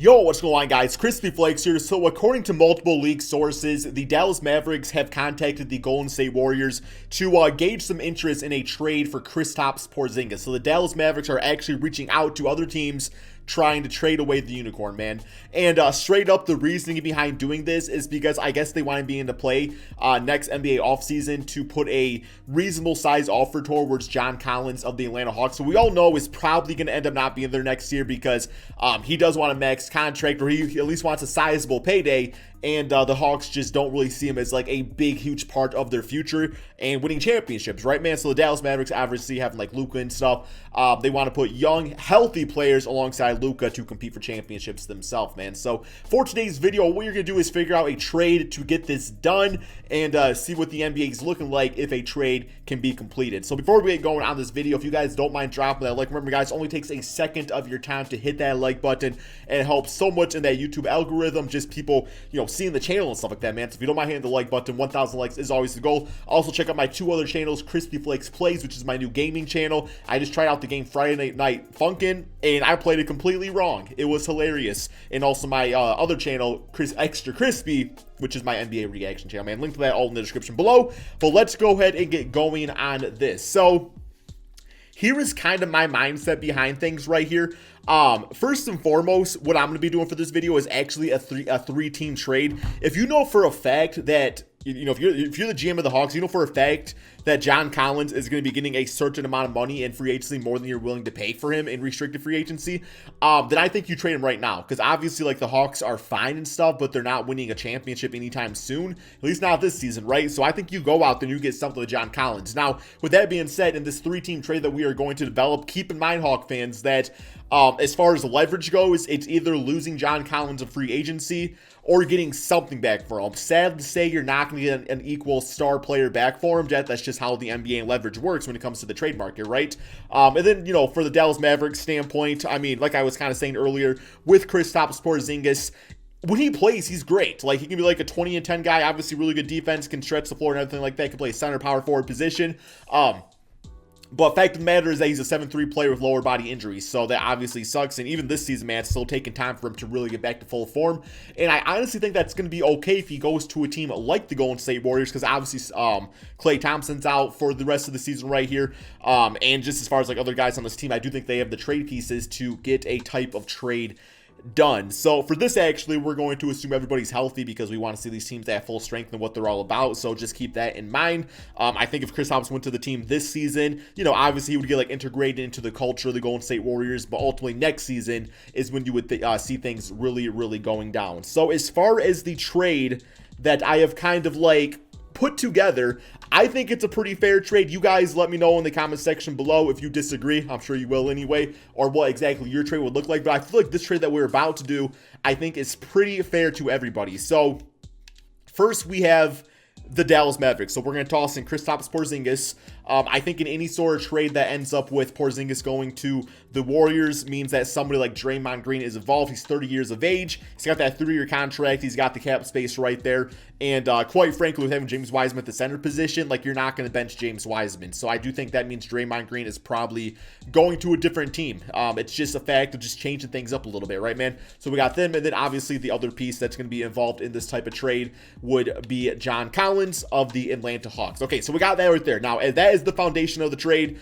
Yo, what's going on, guys? Crispy Flakes here. So, according to multiple league sources, the Dallas Mavericks have contacted the Golden State Warriors to gauge some interest in a trade for Kristaps Porzingis. So, the Dallas Mavericks are actually reaching out to other teams trying to trade away the unicorn, man. And straight up, the reasoning behind doing this is because I guess they want to be into play next NBA offseason to put a reasonable size offer towards John Collins of the Atlanta Hawks. So we all know is probably going to end up not being there next year because he does want a max contract, or he at least wants a sizable payday. And the Hawks just don't really see him as like a big, huge part of their future and winning championships, right, man? So the Dallas Mavericks obviously having like Luka and stuff. They want to put young, healthy players alongside Luka to compete for championships themselves, man. So for today's video, what you're going to do is figure out a trade to get this done and see what the NBA is looking like if a trade can be completed. So before we get going on this video, if you guys don't mind dropping that like, remember guys, it only takes a second of your time to hit that like button, and it helps so much in that YouTube algorithm, just people, seeing the channel and stuff like that, man. So if you don't mind hitting the like button, 1,000 likes is always the goal. Also check out my two other channels, Crispy Flakes Plays, which is my new gaming channel. I just tried out the game Friday Night Funkin', and I played it completely wrong. It was hilarious. And also my other channel, Extra Crispy, which is my NBA reaction channel, man. Link to that all in the description below. But let's go ahead and get going on this. So here is kind of my mindset behind things right here. First and foremost, what I'm going to be doing for this video is actually a three-team trade. If you know for a fact that, if you're the GM of the Hawks, you know for a fact that John Collins is going to be getting a certain amount of money in free agency, more than you're willing to pay for him in restricted free agency, then I think you trade him right now. Because obviously, like, the Hawks are fine and stuff, but they're not winning a championship anytime soon. At least not this season, right? So I think you go out there and you get something with John Collins. Now, with that being said, in this three-team trade that we are going to develop, keep in mind, Hawk fans, that as far as leverage goes, it's either losing John Collins in free agency or getting something back for him. Sad to say, you're not going to get an equal star player back for him. That's just how the NBA and leverage works when it comes to the trade market, right? And then, for the Dallas Mavericks standpoint, I mean, like I was kind of saying earlier, with Kristaps Porzingis, when he plays, he's great. Like, he can be like a 20 and 10 guy, obviously really good defense, can stretch the floor and everything like that, can play a center power forward position. But fact of the matter is that he's a 7'3" player with lower body injuries, so that obviously sucks. And even this season, man, it's still taking time for him to really get back to full form. And I honestly think that's going to be okay if he goes to a team like the Golden State Warriors, because obviously Klay Thompson's out for the rest of the season right here. And just as far as like other guys on this team, I do think they have the trade pieces to get a type of trade done. So for this, actually, we're going to assume everybody's healthy because we want to see these teams at full strength and what they're all about. So just keep that in mind. I think if Kristaps went to the team this season, obviously he would get like integrated into the culture of the Golden State Warriors, but ultimately next season is when you would see things really, really going down. So as far as the trade that I have kind of like put together, I think it's a pretty fair trade. You guys let me know in the comment section below if you disagree. I'm sure you will anyway, or what exactly your trade would look like. But I feel like this trade that we're about to do, I think is pretty fair to everybody. So first we have the Dallas Mavericks. So we're going to toss in Kristaps Porzingis. I think in any sort of trade that ends up with Porzingis going to the Warriors means that somebody like Draymond Green is involved. He's 30 years of age. He's got that 3-year contract. He's got the cap space right there. And quite frankly, with having James Wiseman at the center position, like, you're not going to bench James Wiseman. So I do think that means Draymond Green is probably going to a different team. It's just a fact of just changing things up a little bit, right, man? So we got them. And then obviously the other piece that's going to be involved in this type of trade would be John Collins of the Atlanta Hawks. Okay, so we got that right there. Now, that is the foundation of the trade,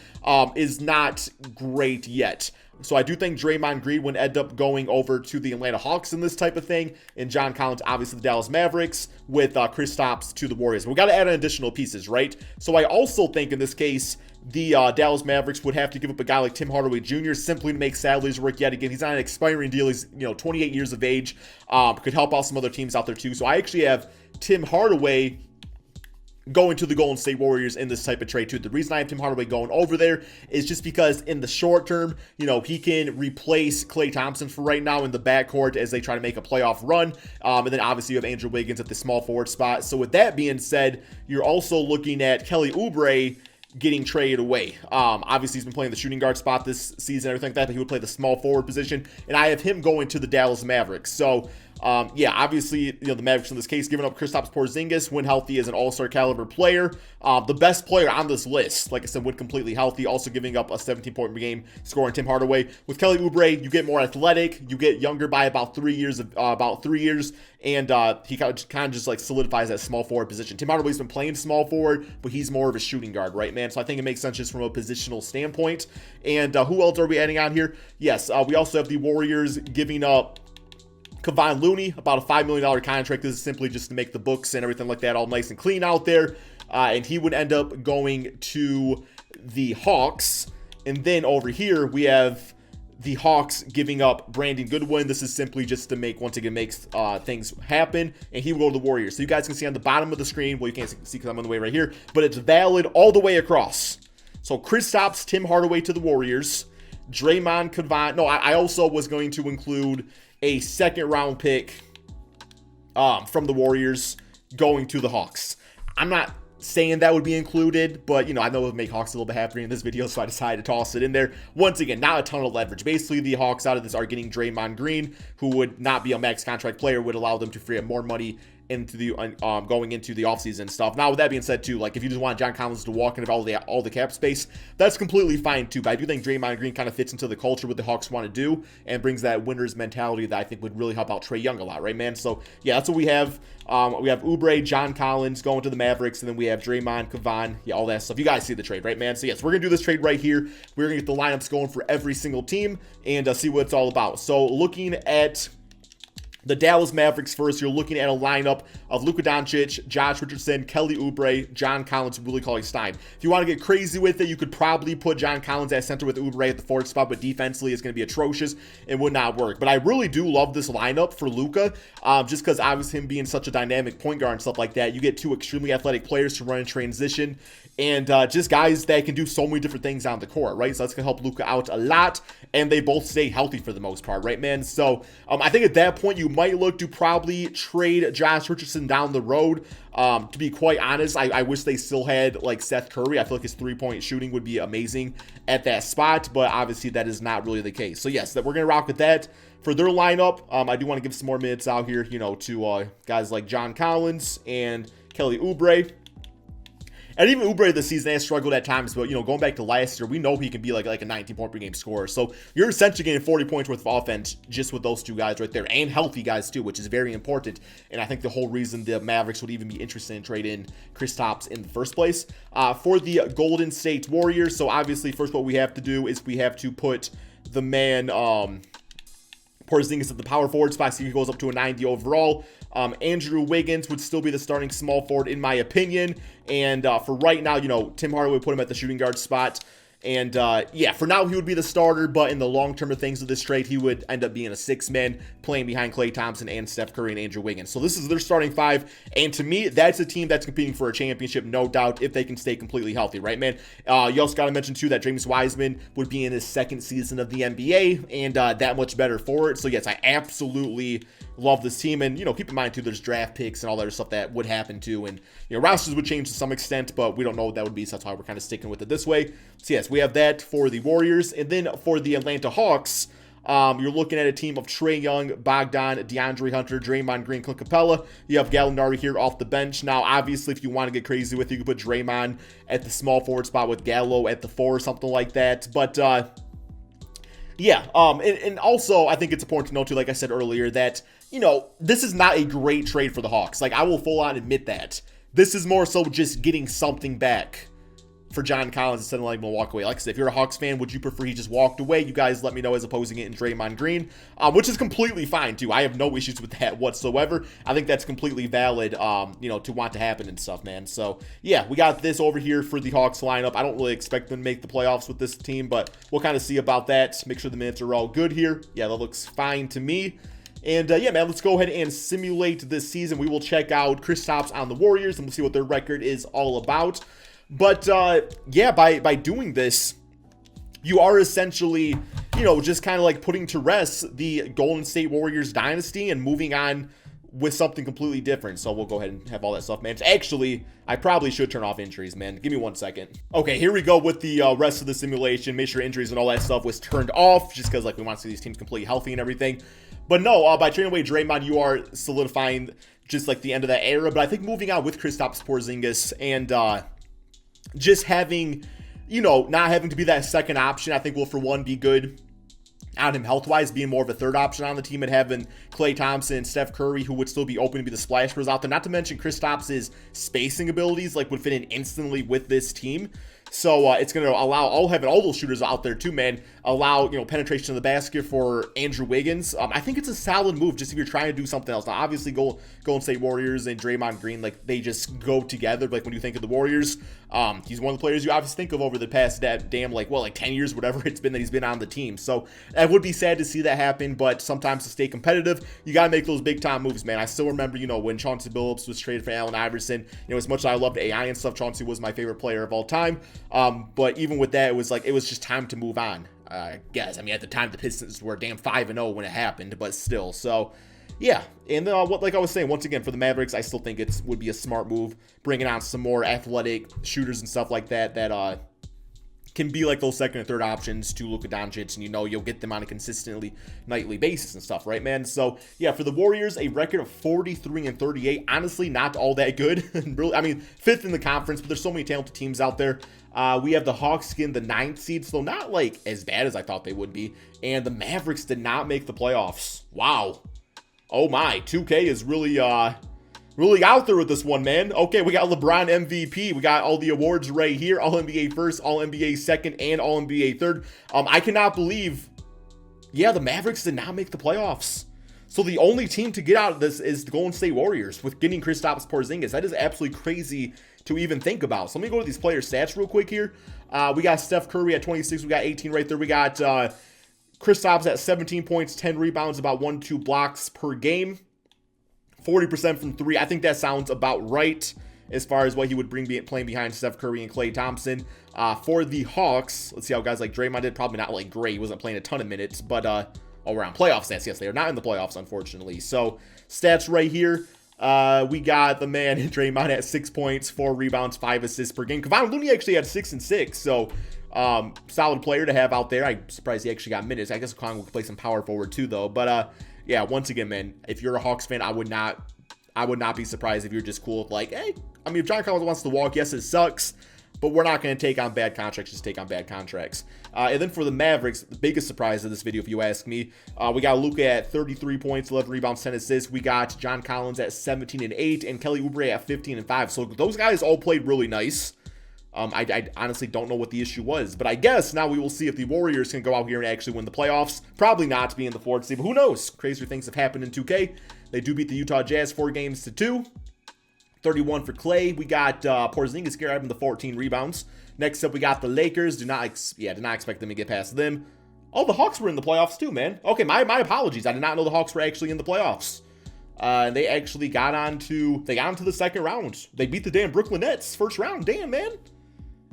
is not great yet. So I do think Draymond Green would end up going over to the Atlanta Hawks in this type of thing, and John Collins, obviously the Dallas Mavericks, with Kristaps to the Warriors. We got to add in additional pieces, right? So I also think in this case, the Dallas Mavericks would have to give up a guy like Tim Hardaway Jr. simply to make salaries work yet again. He's on an expiring deal. He's 28 years of age. Could help out some other teams out there too. So I actually have Tim Hardaway going to the Golden State Warriors in this type of trade too. The reason I have Tim Hardaway going over there is just because in the short term, he can replace Klay Thompson for right now in the backcourt as they try to make a playoff run. And then obviously you have Andrew Wiggins at the small forward spot. So with that being said, you're also looking at Kelly Oubre getting traded away. Obviously he's been playing the shooting guard spot this season, everything like that, but he would play the small forward position, and I have him going to the Dallas Mavericks. So Yeah, obviously, you know, the Mavericks in this case giving up Kristaps Porzingis when healthy as an all-star caliber player. The best player on this list, like I said, when completely healthy, also giving up a 17-point per game scoring Tim Hardaway. With Kelly Oubre, you get more athletic, you get younger by about 3 years, and he kind of just like solidifies that small forward position. Tim Hardaway's been playing small forward, but he's more of a shooting guard, right, man? So I think it makes sense just from a positional standpoint. And who else are we adding on here? Yes, we also have the Warriors giving up Kevon Looney, about a $5 million contract. This is simply just to make the books and everything like that all nice and clean out there. And he would end up going to the Hawks. And then over here, we have the Hawks giving up Brandon Goodwin. This is simply just to make, once again, makes things happen. And he will go to the Warriors. So you guys can see on the bottom of the screen, well, you can't see because I'm on the way right here, but it's valid all the way across. So Kristaps, Tim Hardaway to the Warriors. Draymond, Kevon. No, I also was going to include a second-round pick from the Warriors going to the Hawks. I'm not saying that would be included, but, you know, I know it would make Hawks a little bit happier in this video, so I decided to toss it in there. Once again, not a ton of leverage. Basically, the Hawks out of this are getting Draymond Green, who would not be a max contract player, would allow them to free up more money into the going into the offseason stuff. Now, with that being said, too, like if you just want John Collins to walk into all the cap space, that's completely fine too. But I do think Draymond Green kind of fits into the culture what the Hawks want to do and brings that winner's mentality that I think would really help out Trae Young a lot, right, man? So yeah, that's what we have. We have Oubre, John Collins going to the Mavericks, and then we have Draymond, Kevon, yeah, all that stuff. You guys see the trade, right, man? So yes, we're gonna do this trade right here. We're gonna get the lineups going for every single team and see what it's all about. So looking at the Dallas Mavericks first, you're looking at a lineup of Luka Doncic, Josh Richardson, Kelly Oubre, John Collins, Willie Cauley-Stein. If you want to get crazy with it, you could probably put John Collins at center with Oubre at the forward spot, but defensively it's going to be atrocious and would not work. But I really do love this lineup for Luka, just because obviously him being such a dynamic point guard and stuff like that, you get two extremely athletic players to run in transition, and just guys that can do so many different things on the court, right? So that's going to help Luka out a lot, and they both stay healthy for the most part, right, man? So I think at that point, you might look to probably trade Josh Richardson down the road. To be quite honest, I wish they still had, like, Seth Curry. I feel like his three-point shooting would be amazing at that spot, but obviously that is not really the case. So, yes, that we're going to rock with that. For their lineup, I do want to give some more minutes out here, you know, to guys like John Collins and Kelly Oubre. And even Oubre this season has struggled at times, but, you know, going back to last year, we know he can be like a 19-point per game scorer. So you're essentially getting 40 points worth of offense just with those two guys right there, and healthy guys too, which is very important. And I think the whole reason the Mavericks would even be interested in trading Kristaps in the first place. For the Golden State Warriors, so obviously first what we have to do is we have to put the man Porzingis at the power forward spot, so he goes up to a 90 overall. Andrew Wiggins would still be the starting small forward in my opinion, and for right now, you know, Tim Hardaway would put him at the shooting guard spot. And yeah, for now he would be the starter, but in the long term of things of this trade, he would end up being a 6-man playing behind Klay Thompson and Steph Curry and Andrew Wiggins. So this is their starting five, and to me, that's a team that's competing for a championship, no doubt, if they can stay completely healthy, right, man? You also got to mention too that James Wiseman would be in his second season of the NBA, and that much better for it. So yes, I absolutely love this team, and, you know, keep in mind too, there's draft picks and all that other stuff that would happen too, and, you know, rosters would change to some extent, but we don't know what that would be, so that's why we're kind of sticking with it this way. So yes, we have that for the Warriors, and then for the Atlanta Hawks, you're looking at a team of Trae Young, Bogdan, DeAndre Hunter, Draymond Green, Clint Capella. You have Gallinari here off the bench. Now, obviously, if you want to get crazy with it, you could put Draymond at the small forward spot with Gallo at the 4 or something like that, but yeah, and also I think it's important to note too, like I said earlier, that, you know, this is not a great trade for the Hawks. Like, I will full on admit that. This is more so just getting something back for John Collins instead of letting him walk away. Like I said, if you're a Hawks fan, would you prefer he just walked away? You guys let me know as opposing it in Draymond Green, which is completely fine too. I have no issues with that whatsoever. I think that's completely valid, you know, to want to happen and stuff, man. So yeah, we got this over here for the Hawks lineup. I don't really expect them to make the playoffs with this team, but we'll kind of see about that. Make sure the minutes are all good here. Yeah, that looks fine to me. And yeah, man, let's go ahead and simulate this season. We will check out Kristaps on the Warriors, and we'll see what their record is all about. But yeah, by doing this, you are essentially, you know, just kind of like putting to rest the Golden State Warriors dynasty and moving on with something completely different. So we'll go ahead and have all that stuff managed. Actually, I probably should turn off injuries, man. Give me 1 second. Okay, here we go with the rest of the simulation. Make sure injuries and all that stuff was turned off, just because, like, we want to see these teams completely healthy and everything. But no, by trading away Draymond, you are solidifying just like the end of that era. But I think moving on with Kristaps Porzingis and just having, you know, not having to be that second option, I think will, for one, be good on him health-wise, being more of a third option on the team, and having Klay Thompson and Steph Curry, who would still be open to be the splash bros out there. Not to mention Kristaps' spacing abilities, like, would fit in instantly with this team. So it's going to allow having all those shooters out there too, man. Allow, you know, penetration to the basket for Andrew Wiggins. I think it's a solid move just if you're trying to do something else. Now, obviously, Golden State Warriors and Draymond Green, like, they just go together. Like, when you think of the Warriors, he's one of the players you obviously think of over the past damn, like 10 years, whatever it's been that he's been on the team. So it would be sad to see that happen, but sometimes to stay competitive, you got to make those big-time moves, man. I still remember, you know, when Chauncey Billups was traded for Allen Iverson. You know, as much as I loved AI and stuff, Chauncey was my favorite player of all time. But even with that, it was just time to move on. Guys, I mean, at the time, the Pistons were damn 5-0 when it happened, but still. So, yeah. And like I was saying, once again, for the Mavericks, I still think it would be a smart move, bringing on some more athletic shooters and stuff like that can be like those second and third options to Luka Doncic, and you know you'll get them on a consistently nightly basis and stuff, right, man? So yeah, for the Warriors, a record of 43-38. Honestly, not all that good. Really, I mean, fifth in the conference, but there's so many talented teams out there. We have the Hawks getting the 9th seed, so not like as bad as I thought they would be. And the Mavericks did not make the playoffs. Wow. Oh my, 2K is really out there with this one, man. Okay, we got LeBron MVP. We got all the awards right here. All-NBA first, All-NBA second, and All-NBA third. I cannot believe, yeah, the Mavericks did not make the playoffs. So the only team to get out of this is the Golden State Warriors with getting Kristaps Porzingis. That is absolutely crazy to even think about. So let me go to these player stats real quick here. We got Steph Curry at 26. We got 18 right there. We got Kristaps at 17 points, 10 rebounds, about 1-2 blocks per game. 40% from three. I think that sounds about right as far as what he would bring playing behind Steph Curry and Klay Thompson. For the Hawks, let's see how guys like Draymond did. Probably not like great. He wasn't playing a ton of minutes, but around playoff stats. Yes, they are not in the playoffs, unfortunately. So stats right here. We got the man Draymond at 6 points, 4 rebounds, 5 assists per game. Kevon Looney actually had 6 and 6. So solid player to have out there. I'm surprised he actually got minutes. I guess Kevon could play some power forward too, though. But yeah, once again, man, if you're a Hawks fan, I would not be surprised if you're just cool with like, hey, I mean, if John Collins wants to walk, yes, it sucks, but we're not going to take on bad contracts, just take on bad contracts. And then for the Mavericks, the biggest surprise of this video, if you ask me, we got Luka at 33 points, 11 rebounds, 10 assists. We got John Collins at 17 and 8, and Kelly Oubre at 15 and 5. So those guys all played really nice. I honestly don't know what the issue was, but I guess now we will see if the Warriors can go out here and actually win the playoffs. Probably not to be in the 4th seed, but who knows? Crazier things have happened in 2K. They do beat the Utah Jazz 4-2. 31 for Klay. We got Porzingis grabbing the 14 rebounds. Next up, we got the Lakers. Did not expect them to get past them. Oh, the Hawks were in the playoffs too, man. Okay, my apologies. I did not know the Hawks were actually in the playoffs. And they actually got on to the second round. They beat the damn Brooklyn Nets first round. Damn, man.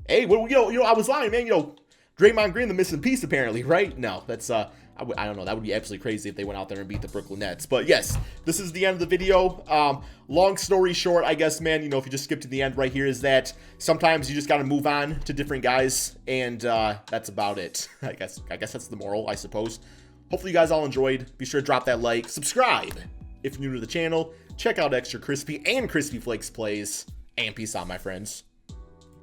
Hey, well, you know, I was lying, man. You know, Draymond Green, the missing piece, apparently, right? No, that's I don't know. That would be absolutely crazy if they went out there and beat the Brooklyn Nets. But yes, this is the end of the video. Long story short, I guess, man, you know, if you just skip to the end right here, is that sometimes you just got to move on to different guys, and that's about it. I guess that's the moral, I suppose. Hopefully you guys all enjoyed. Be sure to drop that like, subscribe if you're new to the channel. Check out Extra Crispy and Crispy Flakes plays, and peace out, my friends.